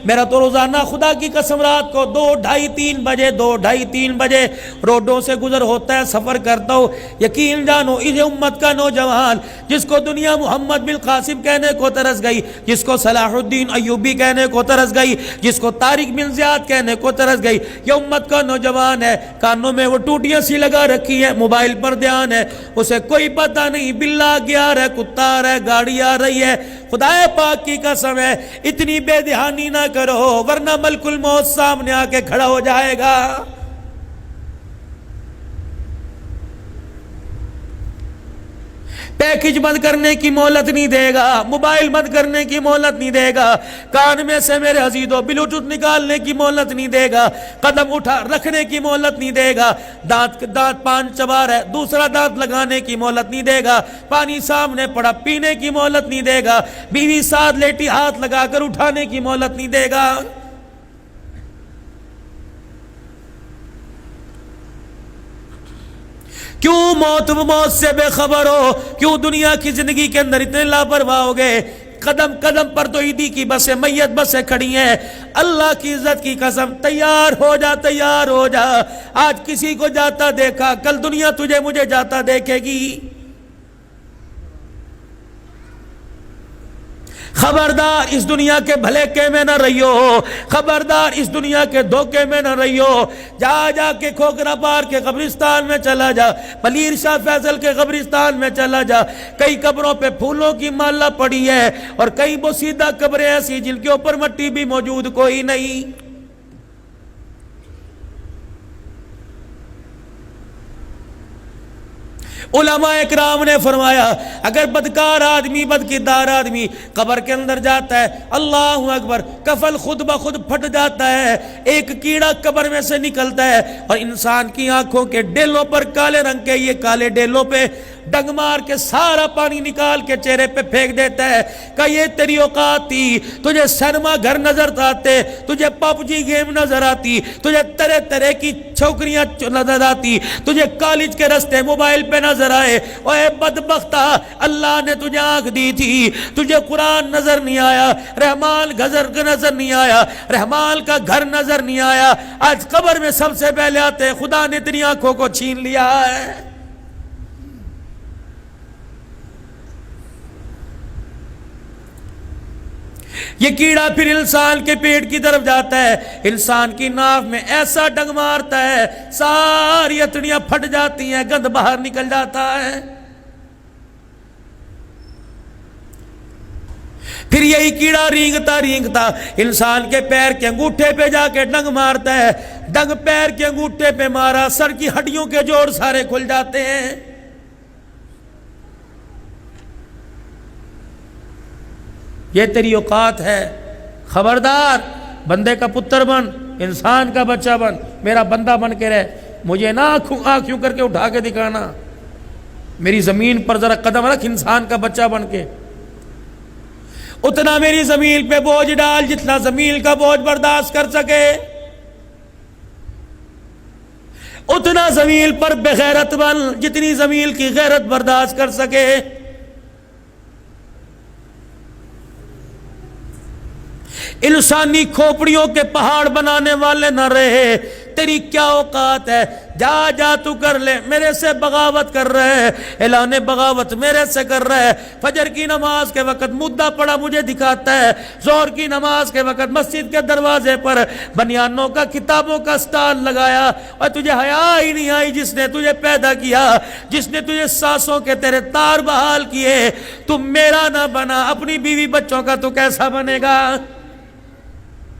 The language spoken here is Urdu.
میرا تو روزانہ خدا کی قسم رات کو 2:30-3 بجے روڈوں سے گزر ہوتا ہے، سفر کرتا ہوں۔ یقین جانو اس امت کا نوجوان جس کو دنیا محمد بن قاسم کہنے کو ترس گئی، جس کو صلاح الدین ایوبی کہنے کو ترس گئی، جس کو طارق بن زیاد کہنے کو ترس گئی، یہ امت کا نوجوان ہے۔ کانوں میں وہ ٹوٹیاں سی لگا رکھی ہیں، موبائل پر دھیان ہے، اسے کوئی پتہ نہیں بلا گیا رہا ہے، کتا آ رہا ہے، گاڑی آ رہی ہے۔ خدا پاک کی قسم ہے اتنی بے دھیانی نہ کرو ورنہ ملک الموت سامنے آ کے کھڑا ہو جائے گا۔ پیکج بند کرنے کی مہلت نہیں دے گا، موبائل بند کرنے کی مہلت نہیں دے گا، کان میں سے میرے عزیزو بلوٹوتھ نکالنے کی مہلت نہیں دے گا، قدم اٹھا رکھنے کی مہلت نہیں دے گا، دانت پان چبا رہا ہے دوسرا دانت لگانے کی مہلت نہیں دے گا، پانی سامنے پڑا پینے کی مہلت نہیں دے گا، بیوی ساتھ لیٹی ہاتھ لگا کر اٹھانے کی مہلت نہیں دے گا۔ کیوں موت سے بے خبر ہو؟ کیوں دنیا کی زندگی کے اندر اتنے لاپرواہ ہو گئے؟ قدم قدم پر تو عیدی کی بسیں میت بسیں کھڑی ہیں۔ اللہ کی عزت کی قسم تیار ہو جا، تیار ہو جا۔ آج کسی کو جاتا دیکھا کل دنیا تجھے مجھے جاتا دیکھے گی۔ خبردار اس دنیا کے بھلے کے میں نہ رہیو، خبردار اس دنیا کے دھوکے میں نہ رہیو۔ جا کے کھوکرا پار کے قبرستان میں چلا جا، پلیر شاہ فیصل کے قبرستان میں چلا جا، کئی قبروں پہ پھولوں کی مالا پڑی ہے اور کئی بوسیدہ قبریں ایسی جن کے اوپر مٹی بھی موجود کوئی نہیں۔ علماء اکرام نے فرمایا اگر بدکار آدمی بدکردار آدمی قبر کے اندر جاتا ہے، اللہ اکبر، کفن خود بخود پھٹ جاتا ہے، ایک کیڑا قبر میں سے نکلتا ہے اور انسان کی آنکھوں کے ڈیلوں پر کالے رنگ کے یہ کالے ڈیلوں پہ ڈنگ مار کے سارا پانی نکال کے چہرے پہ پھینک دیتا ہے کہ یہ تیری اوقات تھی، تجھے سینما گھر نظر آتے، تجھے پب جی گیم نظر آتی، تجھے طرح طرح کی چھوکریاں نظر آتی، تجھے کالج کے رستے موبائل پہ نظر آئے، اے بدبختہ اللہ نے تجھے آنکھ دی تھی، تجھے قرآن نظر نہیں آیا، رحمان گھر نظر نہیں آیا، رحمان کا گھر نظر نہیں آیا، آج قبر میں سب سے پہلے آتے خدا نے تیری آنکھوں کو چھین لیا ہے۔ یہ کیڑا پھر انسان کے پیٹ کی طرف جاتا ہے، انسان کی ناف میں ایسا ڈنگ مارتا ہے ساری اتڑیاں پھٹ جاتی ہیں، گند باہر نکل جاتا ہے۔ پھر یہی کیڑا رینگتا انسان کے پیر کے انگوٹھے پہ جا کے ڈنگ مارتا ہے، ڈنگ پیر کے انگوٹھے پہ مارا، سر کی ہڈیوں کے جوڑ سارے کھل جاتے ہیں۔ یہ تیری اوقات ہے، خبردار بندے کا پتر بن، انسان کا بچہ بن، میرا بندہ بن کے رہ، مجھے نہ آنکھوں کر کے اٹھا کے دکھانا، میری زمین پر ذرا قدم رکھ انسان کا بچہ بن کے، اتنا میری زمین پہ بوجھ ڈال جتنا زمین کا بوجھ برداشت کر سکے، اتنا زمین پر بغیرت بن جتنی زمین کی غیرت برداشت کر سکے۔ انسانی کھوپڑیوں کے پہاڑ بنانے والے نہ رہے، تیری کیا اوقات ہے؟ جا تو کر لے، میرے سے بغاوت کر رہے ہے، اعلان بغاوت میرے سے کر رہے ہے، فجر کی نماز کے وقت مدعا پڑا مجھے دکھاتا ہے، ظہر کی نماز کے وقت مسجد کے دروازے پر بنیانوں کا کتابوں کا سٹال لگایا، اور تجھے حیا ہی نہیں آئی جس نے تجھے پیدا کیا، جس نے تجھے سانسوں کے تیرے تار بحال کیے، تم میرا نہ بنا اپنی بیوی بچوں کا تو کیسا بنے گا؟